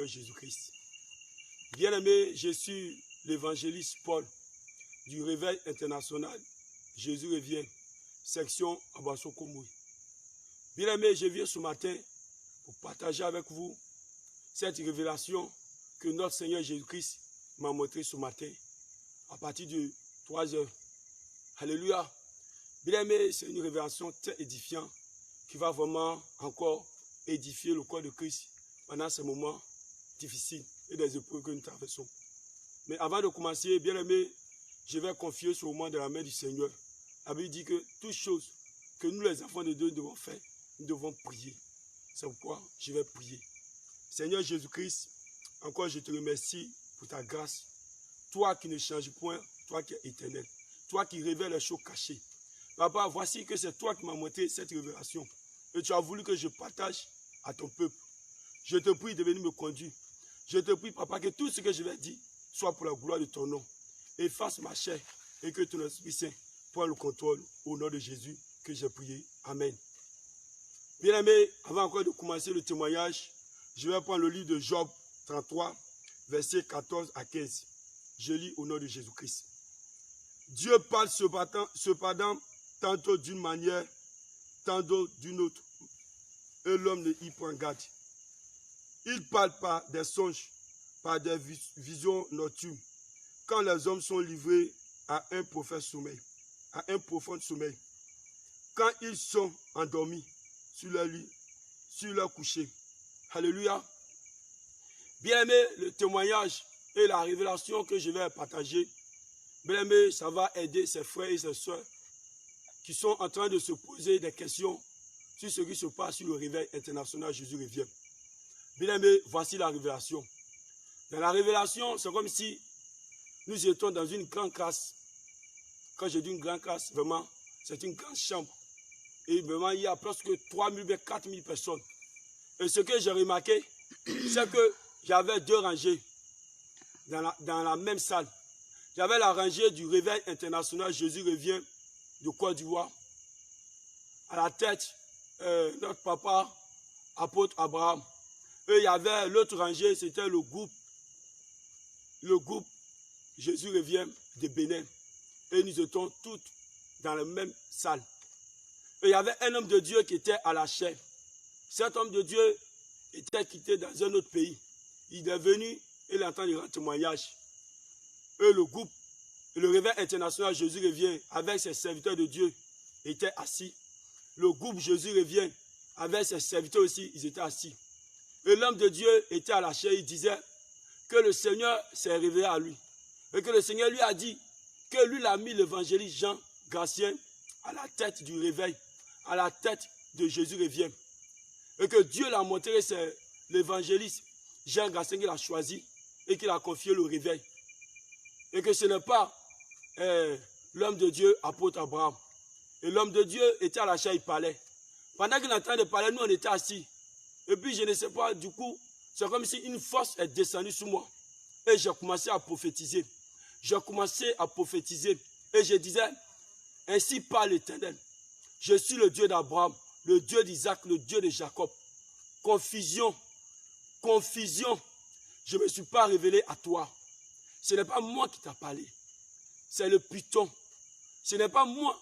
Seigneur Jésus-Christ. Bien-aimé, je suis l'évangéliste Paul du Réveil international. Jésus revient, section Abasso-Komui. Bien-aimé, je viens ce matin pour partager avec vous cette révélation que notre Seigneur Jésus-Christ m'a montrée ce matin à partir de 3 heures. Alléluia. Bien-aimé, c'est une révélation très édifiante qui va vraiment encore édifier le corps de Christ pendant ces moments difficiles et des épreuves que nous traversons. Mais avant de commencer, bien-aimé, je vais confier ce moment de la main du Seigneur. La Bible dit que toutes choses que nous les enfants de Dieu devons faire, nous devons prier. C'est pourquoi je vais prier. Seigneur Jésus-Christ, encore je te remercie pour ta grâce. Toi qui ne changes point, toi qui es éternel. Toi qui révèles les choses cachées. Papa, voici que c'est toi qui m'as montré cette révélation. Et tu as voulu que je partage à ton peuple. Je te prie de venir me conduire. Je te prie, Papa, que tout ce que je vais dire soit pour la gloire de ton nom. Efface ma chair et que ton Esprit Saint prenne le contrôle au nom de Jésus que j'ai prié. Amen. Bien-aimés, avant encore de commencer le témoignage, je vais prendre le livre de Job 33, versets 14 à 15. Je lis au nom de Jésus-Christ. Dieu parle cependant tantôt d'une manière, tantôt d'une autre. Et l'homme ne y prend garde. Il parle par des songes, par des visions nocturnes, quand les hommes sont livrés à un profond sommeil, quand ils sont endormis sur leur lit, sur leur coucher. Alléluia. Bien aimé, le témoignage et la révélation que je vais partager, bien aimé, ça va aider ses frères et ses soeurs qui sont en train de se poser des questions sur ce qui se passe sur le réveil international Jésus revient. Bien aimé, voici la révélation. Dans la révélation, c'est comme si nous étions dans une grande classe. Quand je dis une grande classe, vraiment, c'est une grande chambre. Et vraiment, il y a presque 3000, 4000 personnes. Et ce que j'ai remarqué, c'est que j'avais 2 rangées dans la même salle. J'avais la rangée du réveil international Jésus revient de Côte d'Ivoire. À la tête, notre papa, apôtre Abraham. Et il y avait l'autre rangée, c'était le groupe Jésus revient de Bénin. Et nous étions tous dans la même salle. Et il y avait un homme de Dieu qui était à la chair. Cet homme de Dieu était quitté dans un autre pays. Il est venu et il entend des témoignages. Et le réveil international Jésus revient avec ses serviteurs de Dieu était assis. Le groupe Jésus revient avec ses serviteurs aussi, ils étaient assis. Et l'homme de Dieu était à la chair, il disait que le Seigneur s'est révélé à lui. Et que le Seigneur lui a dit que lui l'a mis l'évangéliste Jean Gratien à la tête du réveil, à la tête de Jésus revient. Et que Dieu l'a montré, c'est l'évangéliste Jean Gratien qu'il a choisi et qu'il a confié le réveil. Et que ce n'est pas l'homme de Dieu, apôtre Abraham. Et l'homme de Dieu était à la chair, il parlait. Pendant qu'il est en train de parler, nous on était assis. Et puis je ne sais pas, du coup, c'est comme si une force est descendue sur moi. Et j'ai commencé à prophétiser. J'ai commencé à prophétiser. Et je disais, ainsi parle l'Éternel. Je suis le Dieu d'Abraham, le Dieu d'Isaac, le Dieu de Jacob. Confusion, confusion. Je ne me suis pas révélé à toi. Ce n'est pas moi qui t'a parlé. C'est le Python. Ce n'est pas moi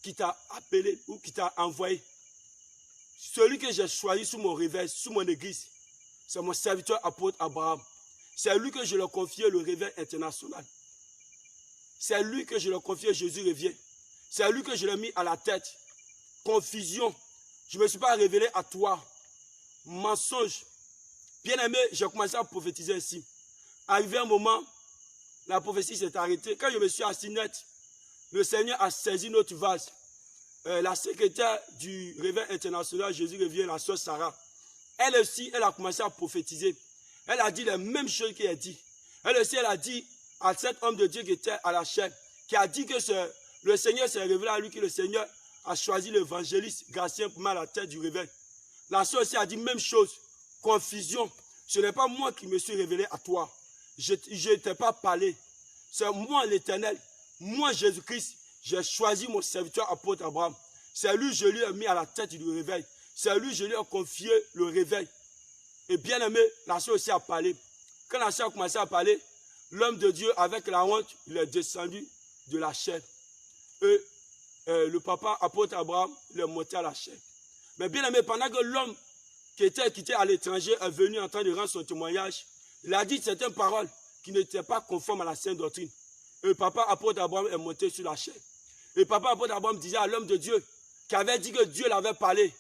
qui t'a appelé ou qui t'a envoyé. Celui que j'ai choisi sous mon réveil, sous mon église, c'est mon serviteur apôtre Abraham. C'est lui que je leur confiais le réveil international. C'est lui que je leur confiais Jésus revient. C'est lui que je l'ai mis à la tête. Confusion. Je ne me suis pas révélé à toi. Mensonge. Bien-aimé, j'ai commencé à prophétiser ainsi. Arrivé un moment, la prophétie s'est arrêtée. Quand je me suis assis net, le Seigneur a saisi notre vase. La secrétaire du réveil international Jésus revient, la sœur Sarah. Elle aussi, elle a commencé à prophétiser. Elle a dit les mêmes choses qu'il a dit. Elle aussi, elle a dit à cet homme de Dieu qui était à la chair, qui a dit que le Seigneur s'est révélé à lui, que le Seigneur a choisi l'évangéliste Gratien pour mettre à la tête du réveil. La sœur aussi a dit même chose. Confusion. Ce n'est pas moi qui me suis révélé à toi. Je ne t'ai pas parlé. C'est moi l'Éternel. Moi Jésus-Christ. J'ai choisi mon serviteur apôtre Abraham. C'est lui, je lui ai mis à la tête du réveil. C'est lui, je lui ai confié le réveil. Et bien aimé, la sœur aussi a parlé. Quand la sœur a commencé à parler, l'homme de Dieu, avec la honte, il est descendu de la chair. Et le papa, apôtre Abraham, il est monté à la chair. Mais bien aimé, pendant que l'homme qui était à l'étranger est venu en train de rendre son témoignage, il a dit certaines paroles qui n'étaient pas conformes à la sainte doctrine. Et le papa, apôtre Abraham, est monté sur la chair. Et le papa, apôtre Abraham, disait à l'homme de Dieu, qui avait dit que Dieu l'avait parlé.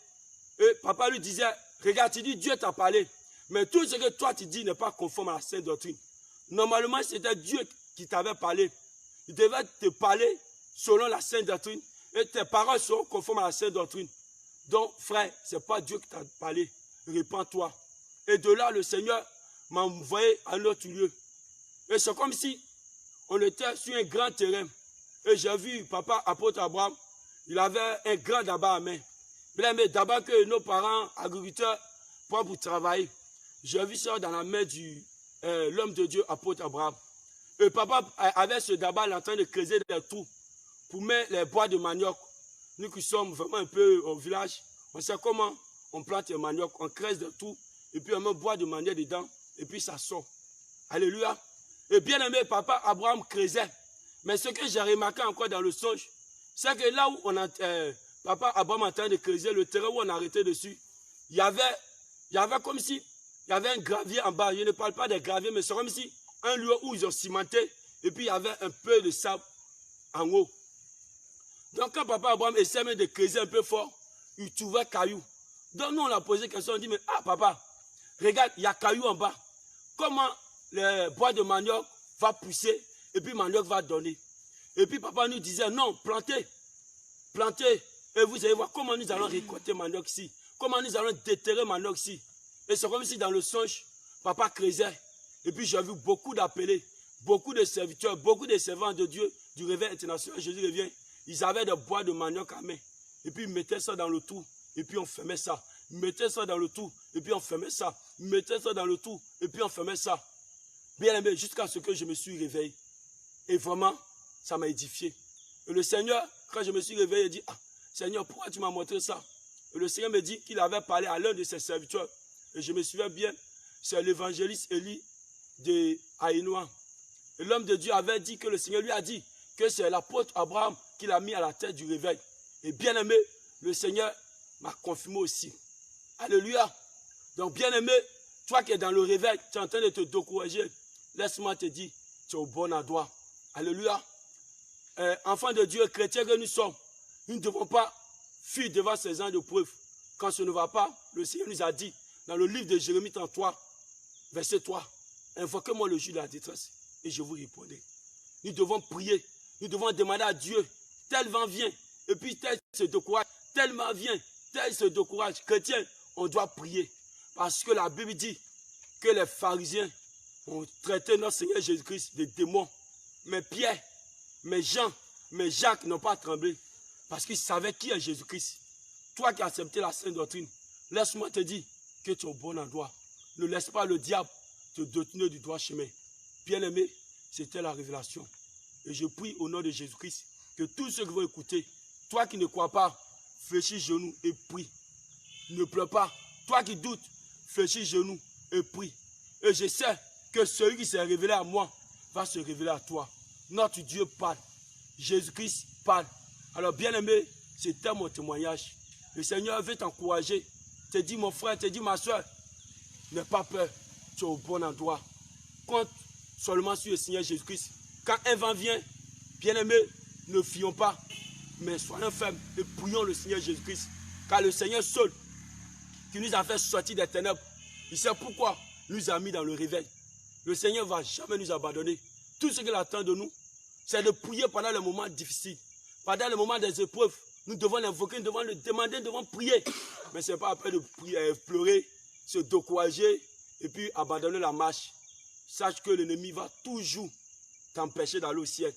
Et papa lui disait, regarde, tu dis Dieu t'a parlé. Mais tout ce que toi tu dis n'est pas conforme à la sainte doctrine. Normalement, c'était Dieu qui t'avait parlé. Il devait te parler selon la sainte doctrine. Et tes paroles seront conformes à la sainte doctrine. Donc, frère, ce n'est pas Dieu qui t'a parlé. Répands-toi. Et de là, le Seigneur m'a envoyé à un autre lieu. Et c'est comme si on était sur un grand terrain. Et j'ai vu papa, apôtre Abraham, il avait un grand tabac à main. Mais d'abord que nos parents agriculteurs prennent pour travailler, j'ai vu ça dans la main de l'homme de Dieu, apôtre Abraham. Et papa avait ce tabac en train de creuser des trous pour mettre les bois de manioc. Nous qui sommes vraiment un peu au village, on sait comment on plante les manioc, on creuse des trous, et puis on met bois de manioc dedans, et puis ça sort. Alléluia. Et bien aimé, papa Abraham creusait. Mais ce que j'ai remarqué encore dans le songe, c'est que là où papa Abraham est en train de creuser, le terrain où on a arrêté dessus, il y avait comme si, il y avait un gravier en bas. Je ne parle pas des graviers, mais c'est comme si un lieu où ils ont cimenté, et puis il y avait un peu de sable en haut. Donc quand papa Abraham essaie même de creuser un peu fort, il trouvait caillou. Donc nous on a posé la question, on dit, mais ah papa, regarde, il y a caillou en bas. Comment le bois de manioc va pousser et puis manioc va donner? Et puis papa nous disait, non, plantez. Et vous allez voir comment nous allons récolter manioc ici. Comment nous allons déterrer manioc ici. Et c'est comme si dans le songe, papa creusait. Et puis j'ai vu beaucoup d'appelés, beaucoup de serviteurs, beaucoup de servants de Dieu du Réveil international. Jésus revient. Ils avaient des bois de manioc à main. Et puis ils mettaient ça dans le trou. Et puis on fermait ça. Ils mettaient ça dans le trou. Et puis on fermait ça. Ils mettaient ça dans le trou. Et puis on fermait ça. Bien aimé, jusqu'à ce que je me suis réveillé. Et vraiment, ça m'a édifié. Et le Seigneur, quand je me suis réveillé, il dit, ah, Seigneur, pourquoi tu m'as montré ça? Et le Seigneur me dit qu'il avait parlé à l'un de ses serviteurs. Et je me souviens bien, c'est l'évangéliste Élie de Haïnois. Et l'homme de Dieu avait dit que le Seigneur lui a dit que c'est l'apôtre Abraham qui l'a mis à la tête du réveil. Et bien aimé, le Seigneur m'a confirmé aussi. Alléluia. Donc bien aimé, toi qui es dans le réveil, tu es en train de te décourager. Laisse-moi te dire, tu es au bon endroit. Alléluia. Enfants de Dieu, chrétiens que nous sommes, nous ne devons pas fuir devant ces ans de preuve. Quand ce ne va pas, le Seigneur nous a dit, dans le livre de Jérémie 33, verset 3, invoquez-moi le jour de la détresse et je vous répondrai. Nous devons prier, nous devons demander à Dieu, tel vent vient, et puis tel se décourage, tellement vient, tel se décourage. Chrétiens, on doit prier, parce que la Bible dit que les pharisiens ont traité notre Seigneur Jésus-Christ de démons. Mais Pierre, mais Jean, mais Jacques n'ont pas tremblé, parce qu'ils savaient qui est Jésus-Christ. Toi qui as accepté la sainte doctrine, laisse-moi te dire que tu es au bon endroit. Ne laisse pas le diable te détourner du droit chemin. Bien-aimé, c'était la révélation. Et je prie au nom de Jésus-Christ que tous ceux qui vont écouter, toi qui ne crois pas, fléchis genoux et prie. Ne pleure pas. Toi qui doutes, fléchis genoux et prie. Et je sais que celui qui s'est révélé à moi va se révéler à toi. Notre Dieu parle. Jésus-Christ parle. Alors bien-aimé, c'était mon témoignage. Le Seigneur veut t'encourager. Te dit mon frère, te dit ma soeur, n'aie pas peur. Tu es au bon endroit. Compte seulement sur le Seigneur Jésus-Christ. Quand un vent vient, bien-aimé, ne fuyons pas, mais soyons fermes et prions le Seigneur Jésus-Christ. Car le Seigneur seul, qui nous a fait sortir des ténèbres, il sait pourquoi il nous a mis dans le réveil. Le Seigneur ne va jamais nous abandonner. Tout ce qu'il attend de nous, c'est de prier pendant les moments difficiles. Pendant les moments des épreuves, nous devons l'invoquer, nous devons le demander, nous devons prier. Mais ce n'est pas après de prier, pleurer, se décourager et puis abandonner la marche. Sache que l'ennemi va toujours t'empêcher d'aller au ciel.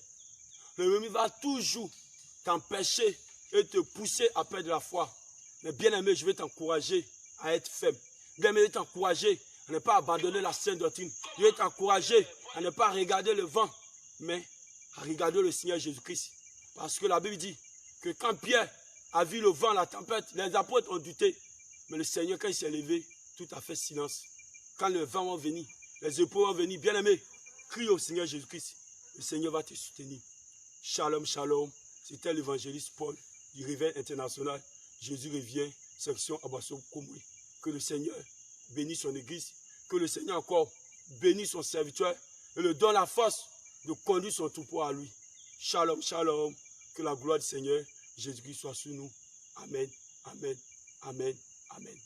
L'ennemi va toujours t'empêcher et te pousser à perdre la foi. Mais bien aimé, je vais t'encourager à être faible. Bien aimé, je vais t'encourager à ne pas abandonner la sainte doctrine. Je vais t'encourager à ne pas regarder le vent, mais à regarder le Seigneur Jésus-Christ. Parce que la Bible dit que quand Pierre a vu le vent, la tempête, les apôtres ont douté. Mais le Seigneur, quand il s'est levé, tout a fait silence. Quand les vents vont venir, les épreuves vont venir, bien-aimé, crie au Seigneur Jésus-Christ. Le Seigneur va te soutenir. Shalom, shalom. C'était l'évangéliste Paul du Réveil international. Jésus revient, section Abasso Komwe. Que le Seigneur bénisse son église. Que le Seigneur encore bénisse son serviteur et le donne la force de conduire son troupeau à lui. Shalom, shalom. Que la gloire du Seigneur Jésus-Christ soit sur nous. Amen, amen, amen, amen.